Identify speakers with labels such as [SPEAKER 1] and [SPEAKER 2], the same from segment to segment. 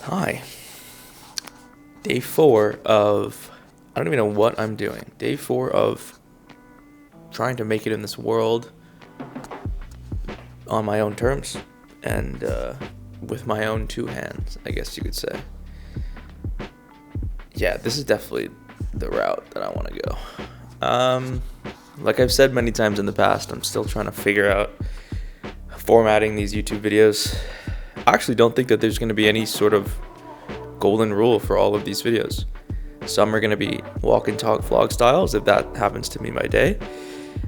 [SPEAKER 1] Hi. Day 4 of... I don't even know what I'm doing. Day 4 of trying to make it in this world on my own terms. And with my own two hands, I guess you could say. Yeah, this is definitely the route that I want to go. Like I've said many times in the past, I'm still trying to figure out formatting these YouTube videos. I actually don't think that there's going to be any sort of golden rule for all of these videos. Some are going to be walk and talk vlog styles, if that happens to be my day.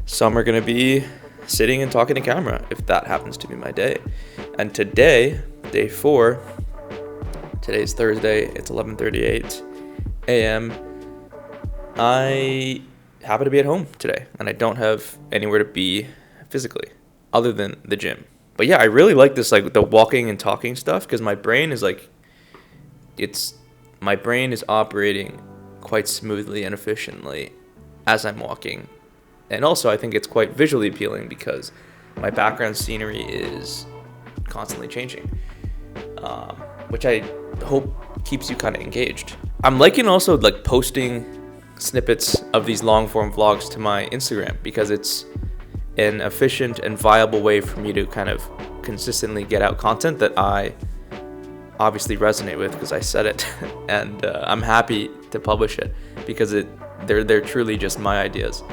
[SPEAKER 1] Some are going to be sitting and talking to camera, if that happens to be my day. And today, day 4, today's Thursday, it's 11:38 a.m. I happen to be at home today, and I don't have anywhere to be physically, other than the gym. But yeah, I really like this, like the walking and talking stuff, because my brain is operating quite smoothly and efficiently as I'm walking. And also I think it's quite visually appealing because my background scenery is constantly changing, which I hope keeps you kind of engaged. I'm liking also like posting snippets of these long form vlogs to my Instagram because it's an efficient and viable way for me to kind of consistently get out content that I obviously resonate with because I said it, and I'm happy to publish it because they're truly just my ideas.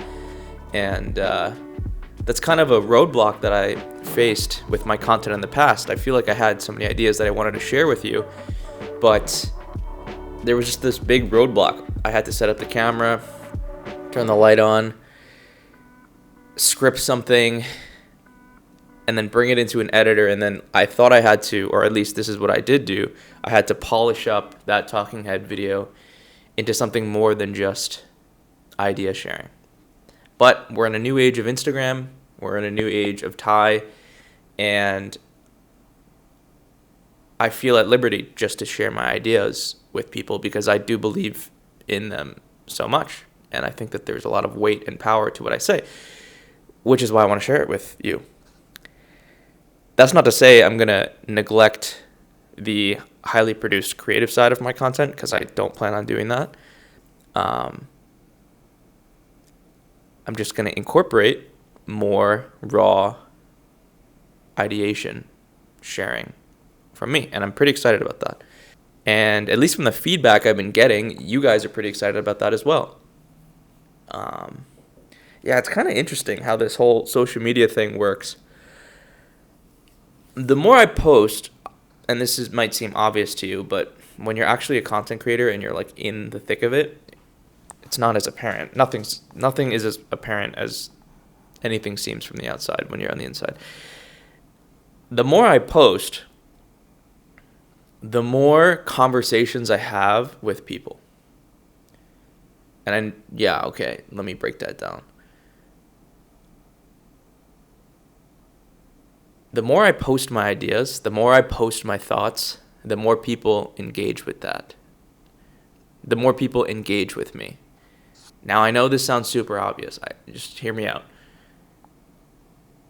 [SPEAKER 1] And that's kind of a roadblock that I faced with my content in the past. I feel like I had so many ideas that I wanted to share with you, but there was just this big roadblock. I had to set up the camera, turn the light on, script something, and then bring it into an editor. And then I thought I had to, or at least this is what I did do, I had to polish up that talking head video into something more than just idea sharing. But we're in a new age of Instagram, we're in a new age of Thai, and I feel at liberty just to share my ideas with people because I do believe in them so much. And I think that there's a lot of weight and power to what I say, which is why I want to share it with you. That's not to say I'm going to neglect the highly produced creative side of my content, because I don't plan on doing that. I'm just going to incorporate more raw ideation sharing from me, and I'm pretty excited about that. And at least from the feedback I've been getting, you guys are pretty excited about that as well. Yeah, it's kind of interesting how this whole social media thing works. The more I post, and might seem obvious to you, but when you're actually a content creator and you're like in the thick of it, it's not as apparent. Nothing is as apparent as anything seems from the outside when you're on the inside. The more I post, the more conversations I have with people. And let me break that down. The more I post my ideas, the more I post my thoughts, the more people engage with that. The more people engage with me. Now, I know this sounds super obvious. Just hear me out.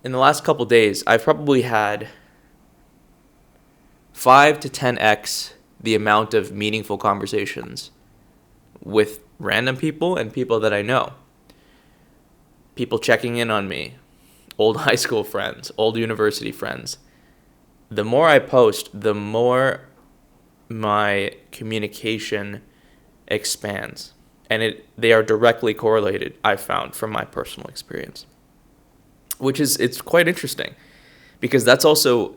[SPEAKER 1] In the last couple days, I've probably had 5 to 10x the amount of meaningful conversations with random people and people that I know. People checking in on me. Old high school friends, old university friends. The more I post, the more my communication expands. And they are directly correlated, I've found, from my personal experience. It's quite interesting, because that's also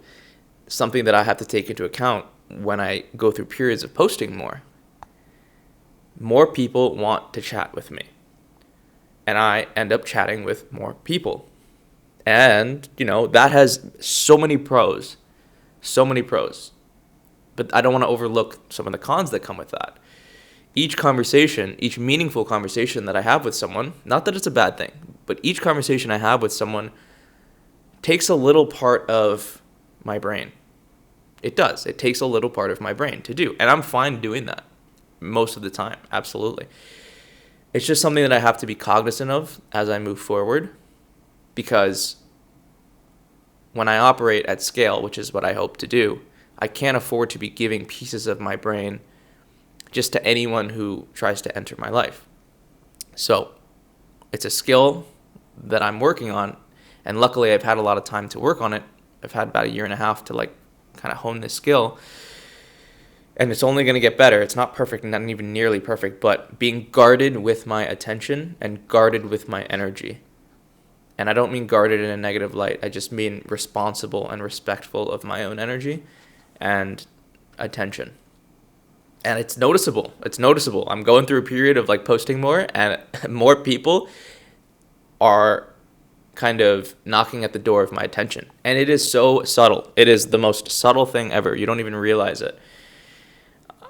[SPEAKER 1] something that I have to take into account when I go through periods of posting more. More people want to chat with me, and I end up chatting with more people. And, that has so many pros. But I don't want to overlook some of the cons that come with that. Each meaningful conversation that I have with someone, not that it's a bad thing, but each conversation I have with someone takes a little part of my brain. It does. It takes a little part of my brain to do. And I'm fine doing that most of the time. Absolutely. It's just something that I have to be cognizant of as I move forward. Because when I operate at scale, which is what I hope to do, I can't afford to be giving pieces of my brain just to anyone who tries to enter my life. So it's a skill that I'm working on, and luckily I've had a lot of time to work on it. I've had about 1.5 years to like kind of hone this skill, and it's only going to get better. It's not perfect, not even nearly perfect, but being guarded with my attention and guarded with my energy. And I don't mean guarded in a negative light. I just mean responsible and respectful of my own energy and attention. And it's noticeable. It's noticeable. I'm going through a period of like posting more, and more people are kind of knocking at the door of my attention. And it is so subtle. It is the most subtle thing ever. You don't even realize it.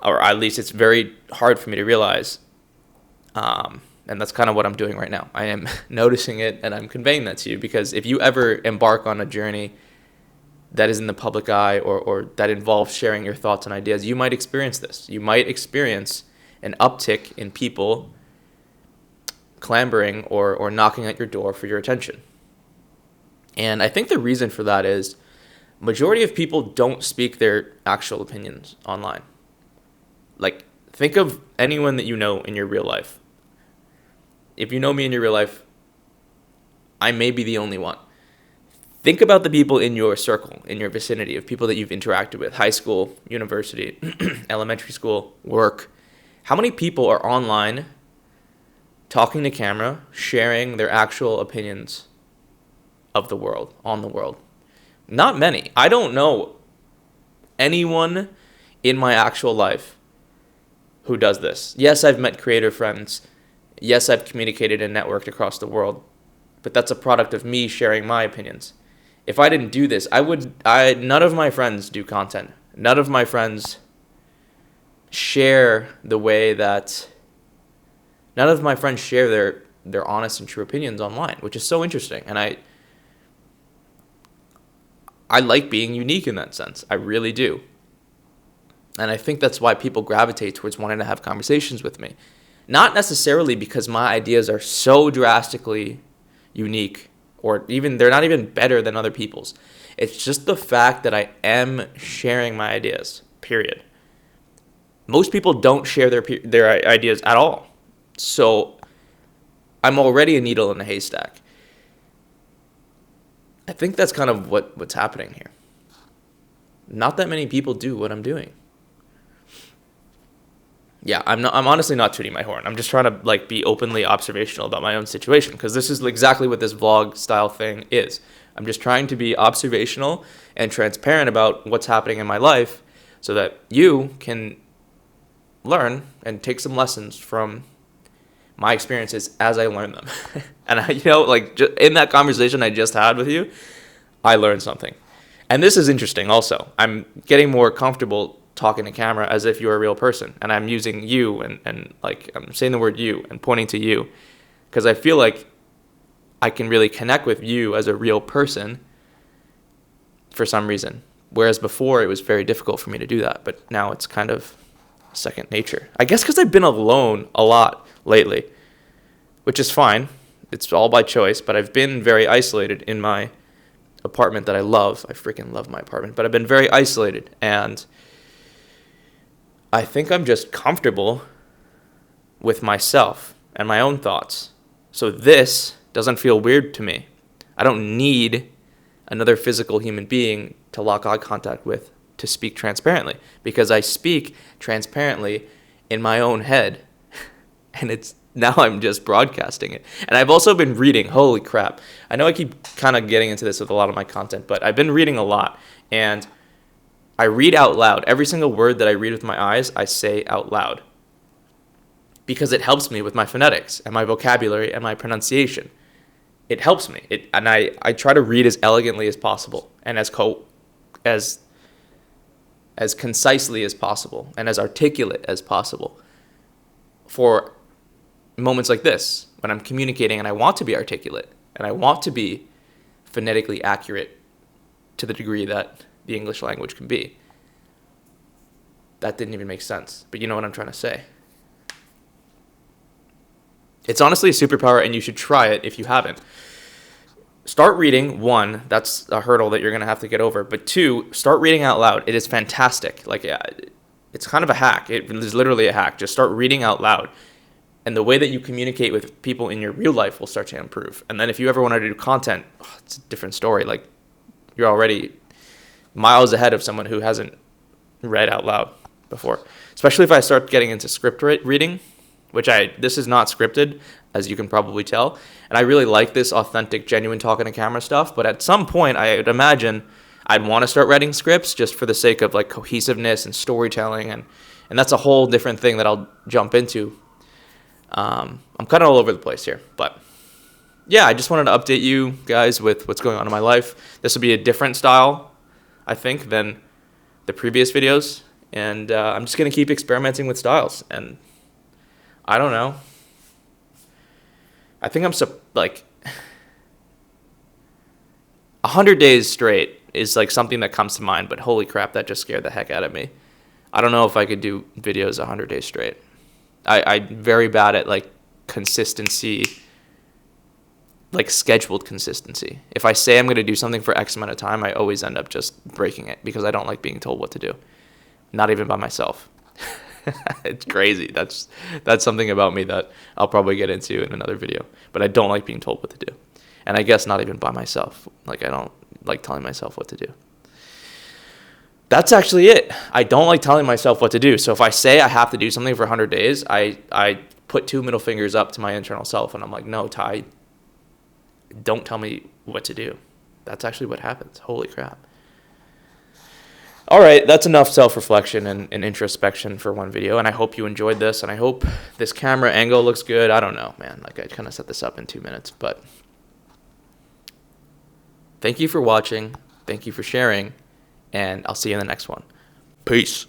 [SPEAKER 1] Or at least it's very hard for me to realize. And that's kind of what I'm doing right now. I am noticing it, and I'm conveying that to you, because if you ever embark on a journey that is in the public eye, or that involves sharing your thoughts and ideas, you might experience this. You might experience an uptick in people clambering or knocking at your door for your attention. And I think the reason for that is majority of people don't speak their actual opinions online. Like, think of anyone that you know in your real life. If you know me in your real life, I may be the only one. Think about the people in your circle, in your vicinity, of people that you've interacted with: high school, university, elementary school, work. How many people are online talking to camera, sharing their actual opinions of the world, on the world? Not many. I don't know anyone in my actual life who does this. Yes, I've met creator friends. Yes, I've communicated and networked across the world, but that's a product of me sharing my opinions. If I didn't do this, none of my friends do content. None of my friends share the way that, none of my friends share their honest and true opinions online, which is so interesting. And I like being unique in that sense. I really do. And I think that's why people gravitate towards wanting to have conversations with me. Not necessarily because my ideas are so drastically unique, or even they're not even better than other people's. It's just the fact that I am sharing my ideas, period. Most people don't share their ideas at all. So I'm already a needle in a haystack. I think that's kind of what's happening here. Not that many people do what I'm doing. Yeah, I'm honestly not tooting my horn. I'm just trying to like be openly observational about my own situation, because this is exactly what this vlog style thing is. I'm just trying to be observational and transparent about what's happening in my life, so that you can learn and take some lessons from my experiences as I learn them. And in that conversation I just had with you, I learned something. And this is interesting also. I'm getting more comfortable talking to camera as if you're a real person, and I'm using you and like I'm saying the word you and pointing to you, because I feel like I can really connect with you as a real person for some reason, whereas before it was very difficult for me to do that. But now it's kind of second nature, I guess, because I've been alone a lot lately, which is fine. It's all by choice, but I've been very isolated in my apartment that I love. I freaking love my apartment, but I've been very isolated, and I think I'm just comfortable with myself and my own thoughts. So this doesn't feel weird to me. I don't need another physical human being to lock eye contact with to speak transparently, because I speak transparently in my own head. And now I'm just broadcasting it. And I've also been reading. Holy crap. I know I keep kind of getting into this with a lot of my content, but I've been reading a lot, and I read out loud. Every single word that I read with my eyes, I say out loud, because it helps me with my phonetics and my vocabulary and my pronunciation. It helps me. And I try to read as elegantly as possible, and as concisely as possible, and as articulate as possible for moments like this, when I'm communicating and I want to be articulate and I want to be phonetically accurate to the degree that the English language can be. That didn't even make sense, but you know what I'm trying to say. It's honestly a superpower, and you should try it if you haven't. start reading. One, that's a hurdle that you're going to have to get over. But two, start reading out loud. It is fantastic. Like, yeah, it's kind of a hack. It is literally a hack. Just start reading out loud. And the way that you communicate with people in your real life will start to improve. And then if you ever want to do content, it's a different story. Like, you're already miles ahead of someone who hasn't read out loud before. Especially if I start getting into script reading, which this is not scripted, as you can probably tell. And I really like this authentic, genuine talking to camera stuff. But at some point, I would imagine I'd want to start writing scripts just for the sake of like cohesiveness and storytelling. And that's a whole different thing that I'll jump into. I'm kind of all over the place here, but yeah, I just wanted to update you guys with what's going on in my life. This will be a different style, I think, than the previous videos, and I'm just going to keep experimenting with styles, and I don't know. I think I'm like 100 days straight is like something that comes to mind, but holy crap, that just scared the heck out of me. I don't know if I could do videos 100 days straight. I'm very bad at like consistency, like scheduled consistency. If I say I'm going to do something for X amount of time, I always end up just breaking it because I don't like being told what to do. Not even by myself. It's crazy. That's something about me that I'll probably get into in another video. But I don't like being told what to do. And I guess not even by myself. Like, I don't like telling myself what to do. That's actually it. I don't like telling myself what to do. So if I say I have to do something for 100 days, I put 2 middle fingers up to my internal self, and I'm like, no, Ty, don't tell me what to do. That's actually what happens. Holy crap. All right, that's enough self-reflection and introspection for one video, and I hope you enjoyed this, and I hope this camera angle looks good. I don't know, man. Like, I kind of set this up in 2 minutes, but thank you for watching. Thank you for sharing. And I'll see you in the next one. Peace.